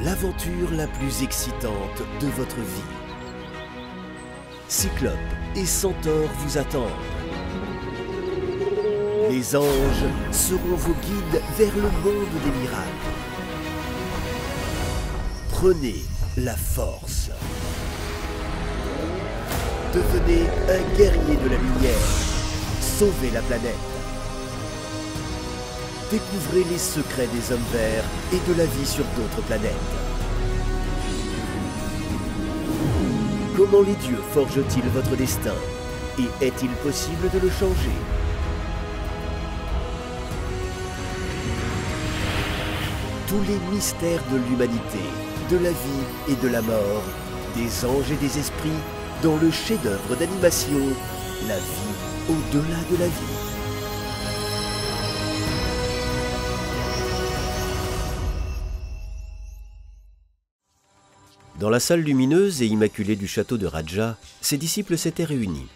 l'aventure la plus excitante de votre vie. Cyclope et Centaure vous attendent. Les anges seront vos guides vers le monde des miracles. Prenez la force. Devenez un guerrier de la lumière. Sauvez la planète. Découvrez les secrets des hommes verts et de la vie sur d'autres planètes. Comment les dieux forgent-ils votre destin? Et est-il possible de le changer? Tous les mystères de l'humanité, de la vie et de la mort, des anges et des esprits, dans le chef-d'œuvre d'animation, La vie au-delà de la vie. Dans la salle lumineuse et immaculée du château de Raja, ses disciples s'étaient réunis.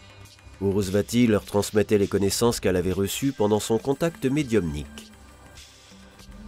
Uruzvati leur transmettait les connaissances qu'elle avait reçues pendant son contact médiumnique.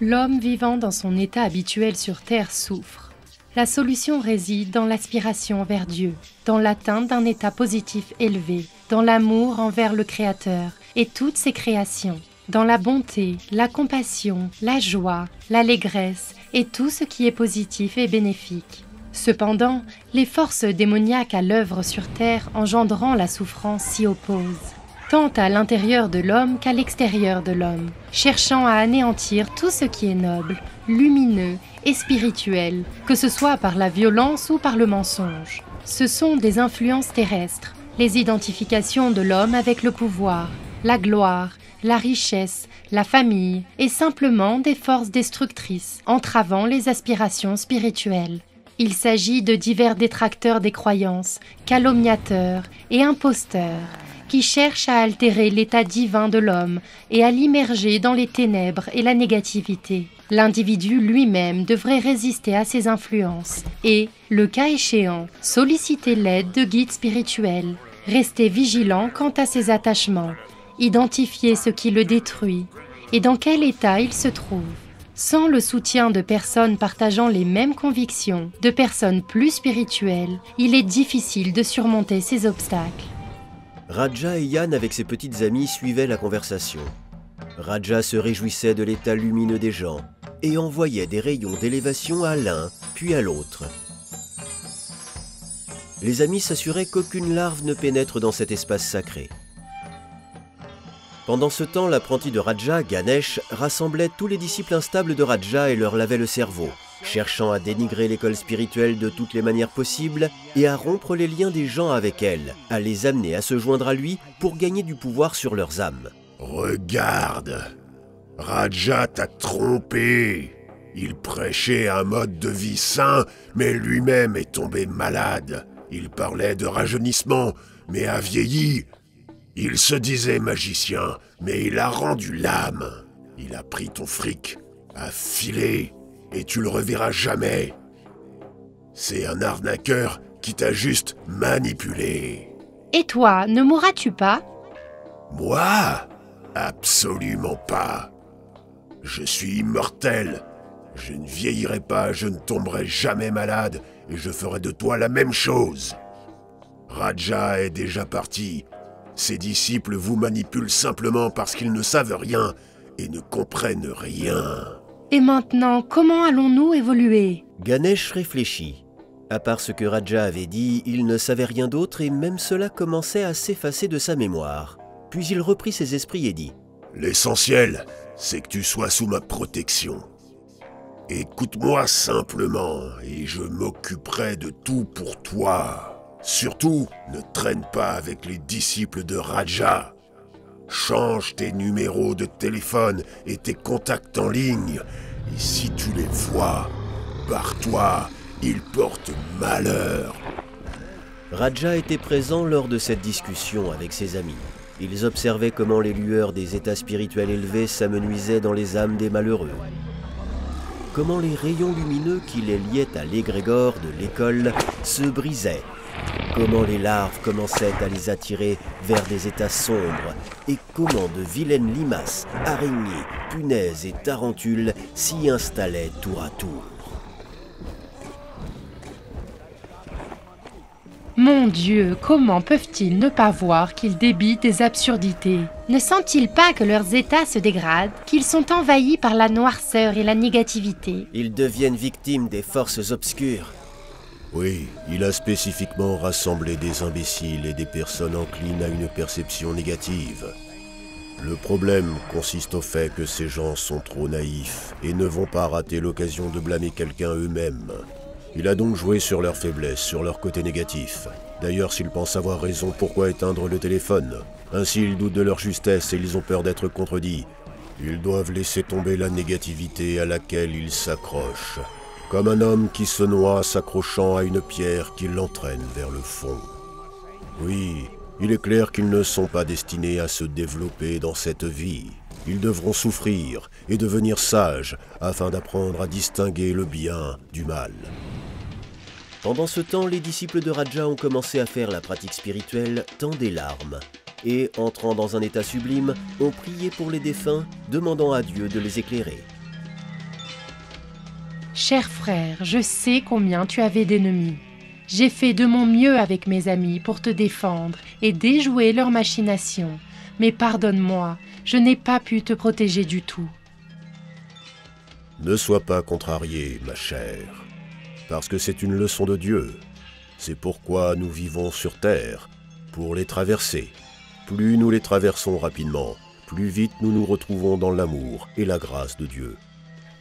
L'homme vivant dans son état habituel sur Terre souffre. La solution réside dans l'aspiration vers Dieu, dans l'atteinte d'un état positif élevé, dans l'amour envers le Créateur et toutes ses créations, dans la bonté, la compassion, la joie, l'allégresse et tout ce qui est positif et bénéfique. Cependant, les forces démoniaques à l'œuvre sur Terre engendrant la souffrance s'y opposent, tant à l'intérieur de l'homme qu'à l'extérieur de l'homme, cherchant à anéantir tout ce qui est noble, lumineux et spirituel, que ce soit par la violence ou par le mensonge. Ce sont des influences terrestres, les identifications de l'homme avec le pouvoir, la gloire, la richesse, la famille, et simplement des forces destructrices, entravant les aspirations spirituelles. Il s'agit de divers détracteurs des croyances, calomniateurs et imposteurs, qui cherchent à altérer l'état divin de l'homme et à l'immerger dans les ténèbres et la négativité. L'individu lui-même devrait résister à ces influences et, le cas échéant, solliciter l'aide de guides spirituels, rester vigilant quant à ses attachements, identifier ce qui le détruit et dans quel état il se trouve. Sans le soutien de personnes partageant les mêmes convictions, de personnes plus spirituelles, il est difficile de surmonter ces obstacles. Raja et Yann avec ses petites amies suivaient la conversation. Raja se réjouissait de l'état lumineux des gens et envoyait des rayons d'élévation à l'un puis à l'autre. Les amis s'assuraient qu'aucune larve ne pénètre dans cet espace sacré. Pendant ce temps, l'apprenti de Raja, Ganesh, rassemblait tous les disciples instables de Raja et leur lavait le cerveau, cherchant à dénigrer l'école spirituelle de toutes les manières possibles et à rompre les liens des gens avec elle, à les amener à se joindre à lui pour gagner du pouvoir sur leurs âmes. Regarde, Raja t'a trompé. Il prêchait un mode de vie sain, mais lui-même est tombé malade. Il parlait de rajeunissement, mais a vieilli. Il se disait magicien, mais il a rendu l'âme. Il a pris ton fric, a filé, et tu le reverras jamais. C'est un arnaqueur qui t'a juste manipulé. Et toi, ne mourras-tu pas? Moi? Absolument pas. Je suis immortel. Je ne vieillirai pas, je ne tomberai jamais malade, et je ferai de toi la même chose. Raja est déjà parti. Ses disciples vous manipulent simplement parce qu'ils ne savent rien et ne comprennent rien. Et maintenant, comment allons-nous évoluer? Ganesh réfléchit. À part ce que Raja avait dit, il ne savait rien d'autre et même cela commençait à s'effacer de sa mémoire. Puis il reprit ses esprits et dit « L'essentiel, c'est que tu sois sous ma protection. Écoute-moi simplement et je m'occuperai de tout pour toi. Surtout, ne traîne pas avec les disciples de Raja. Change tes numéros de téléphone et tes contacts en ligne. Et si tu les vois, barre-toi, ils portent malheur. » Raja était présent lors de cette discussion avec ses amis. Ils observaient comment les lueurs des états spirituels élevés s'amenuisaient dans les âmes des malheureux. Comment les rayons lumineux qui les liaient à l'égrégore de l'école se brisaient. Comment les larves commençaient à les attirer vers des états sombres et comment de vilaines limaces, araignées, punaises et tarentules s'y installaient tour à tour. Mon Dieu, comment peuvent-ils ne pas voir qu'ils débitent des absurdités? Ne sentent-ils pas que leurs états se dégradent, qu'ils sont envahis par la noirceur et la négativité? Ils deviennent victimes des forces obscures. Oui, il a spécifiquement rassemblé des imbéciles et des personnes enclines à une perception négative. Le problème consiste au fait que ces gens sont trop naïfs et ne vont pas rater l'occasion de blâmer quelqu'un eux-mêmes. Il a donc joué sur leurs faiblesses, sur leur côté négatif. D'ailleurs, s'ils pensent avoir raison, pourquoi éteindre le téléphone? Ainsi, ils doutent de leur justesse et ils ont peur d'être contredits. Ils doivent laisser tomber la négativité à laquelle ils s'accrochent. Comme un homme qui se noie s'accrochant à une pierre qui l'entraîne vers le fond. Oui, il est clair qu'ils ne sont pas destinés à se développer dans cette vie. Ils devront souffrir et devenir sages afin d'apprendre à distinguer le bien du mal. Pendant ce temps, les disciples de Raja ont commencé à faire la pratique spirituelle tant des larmes. Et, entrant dans un état sublime, ont prié pour les défunts, demandant à Dieu de les éclairer. Cher frère, je sais combien tu avais d'ennemis. J'ai fait de mon mieux avec mes amis pour te défendre et déjouer leurs machinations. Mais pardonne-moi, je n'ai pas pu te protéger du tout. Ne sois pas contrariée, ma chère, parce que c'est une leçon de Dieu. C'est pourquoi nous vivons sur terre, pour les traverser. Plus nous les traversons rapidement, plus vite nous nous retrouvons dans l'amour et la grâce de Dieu.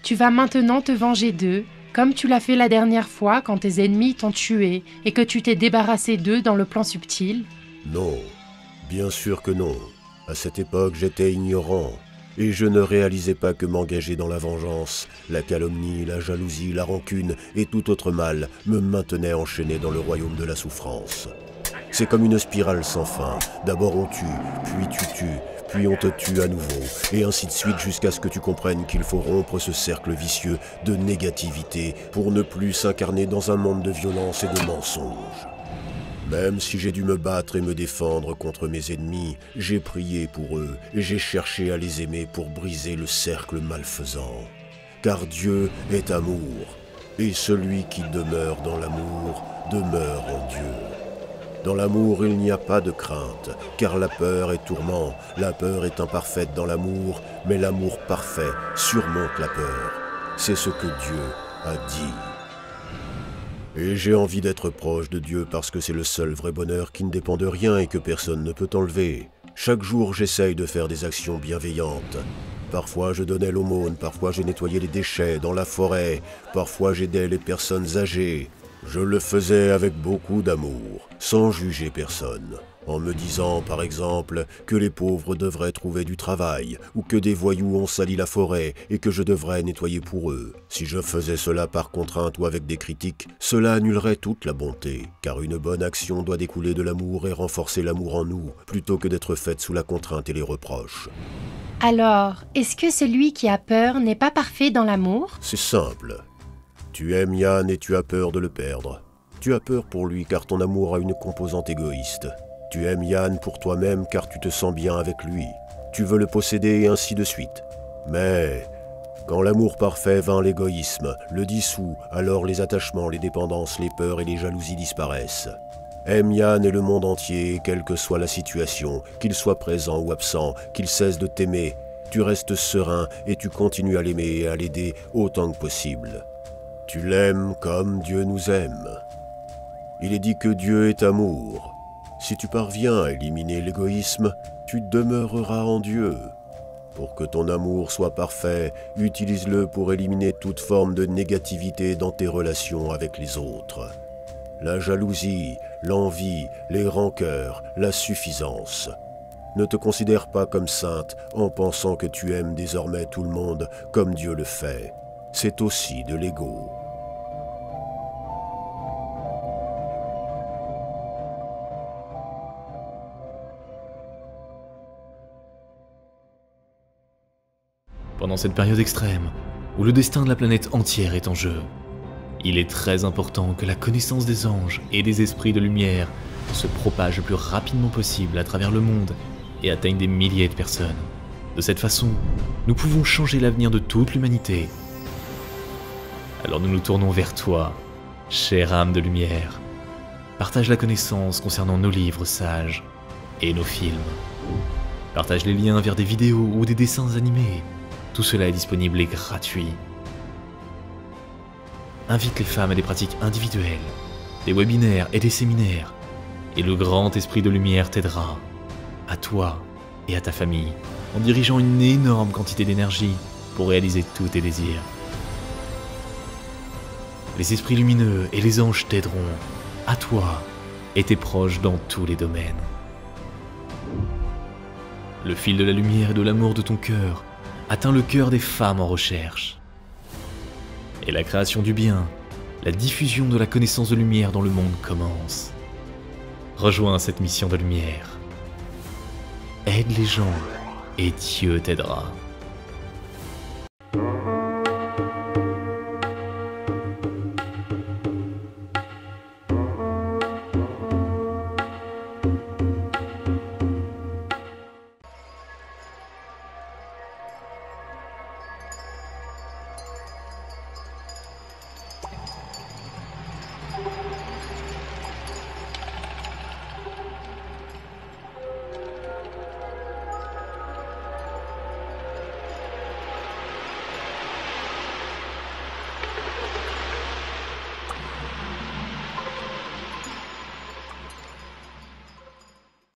Tu vas maintenant te venger d'eux, comme tu l'as fait la dernière fois quand tes ennemis t'ont tué et que tu t'es débarrassé d'eux dans le plan subtil? Non, bien sûr que non. À cette époque, j'étais ignorant, et je ne réalisais pas que m'engager dans la vengeance, la calomnie, la jalousie, la rancune et tout autre mal me maintenait enchaîné dans le royaume de la souffrance. C'est comme une spirale sans fin. D'abord on tue, puis tu tues, puis on te tue à nouveau, et ainsi de suite jusqu'à ce que tu comprennes qu'il faut rompre ce cercle vicieux de négativité pour ne plus s'incarner dans un monde de violence et de mensonges. Même si j'ai dû me battre et me défendre contre mes ennemis, j'ai prié pour eux et j'ai cherché à les aimer pour briser le cercle malfaisant. Car Dieu est amour, et celui qui demeure dans l'amour demeure en Dieu. Dans l'amour, il n'y a pas de crainte, car la peur est tourment. La peur est imparfaite dans l'amour, mais l'amour parfait surmonte la peur. C'est ce que Dieu a dit. Et j'ai envie d'être proche de Dieu parce que c'est le seul vrai bonheur qui ne dépend de rien et que personne ne peut enlever. Chaque jour, j'essaye de faire des actions bienveillantes. Parfois, je donnais l'aumône, parfois j'ai nettoyé les déchets dans la forêt, parfois j'aidais les personnes âgées. Je le faisais avec beaucoup d'amour, sans juger personne, en me disant par exemple que les pauvres devraient trouver du travail, ou que des voyous ont sali la forêt et que je devrais nettoyer pour eux. Si je faisais cela par contrainte ou avec des critiques, cela annulerait toute la bonté, car une bonne action doit découler de l'amour et renforcer l'amour en nous, plutôt que d'être faite sous la contrainte et les reproches. Alors, est-ce que celui qui a peur n'est pas parfait dans l'amour? C'est simple. Tu aimes Yann et tu as peur de le perdre. Tu as peur pour lui car ton amour a une composante égoïste. Tu aimes Yann pour toi-même car tu te sens bien avec lui. Tu veux le posséder et ainsi de suite. Mais quand l'amour parfait vainc l'égoïsme, le dissout, alors les attachements, les dépendances, les peurs et les jalousies disparaissent. Aime Yann et le monde entier, quelle que soit la situation, qu'il soit présent ou absent, qu'il cesse de t'aimer. Tu restes serein et tu continues à l'aimer et à l'aider autant que possible. Tu l'aimes comme Dieu nous aime. Il est dit que Dieu est amour. Si tu parviens à éliminer l'égoïsme, tu demeureras en Dieu. Pour que ton amour soit parfait, utilise-le pour éliminer toute forme de négativité dans tes relations avec les autres. La jalousie, l'envie, les rancœurs, la suffisance. Ne te considère pas comme sainte en pensant que tu aimes désormais tout le monde comme Dieu le fait. C'est aussi de l'ego. Pendant cette période extrême, où le destin de la planète entière est en jeu, il est très important que la connaissance des anges et des esprits de lumière se propage le plus rapidement possible à travers le monde et atteigne des milliers de personnes. De cette façon, nous pouvons changer l'avenir de toute l'humanité. Alors nous nous tournons vers toi, chère âme de lumière. Partage la connaissance concernant nos livres sages et nos films. Partage les liens vers des vidéos ou des dessins animés. Tout cela est disponible et gratuit. Invite les femmes à des pratiques individuelles, des webinaires et des séminaires. Et le grand esprit de lumière t'aidera, à toi et à ta famille, en dirigeant une énorme quantité d'énergie pour réaliser tous tes désirs. Les esprits lumineux et les anges t'aideront, à toi et tes proches dans tous les domaines. Le fil de la lumière et de l'amour de ton cœur atteint le cœur des femmes en recherche. Et la création du bien, la diffusion de la connaissance de lumière dans le monde commence. Rejoins cette mission de lumière. Aide les gens et Dieu t'aidera.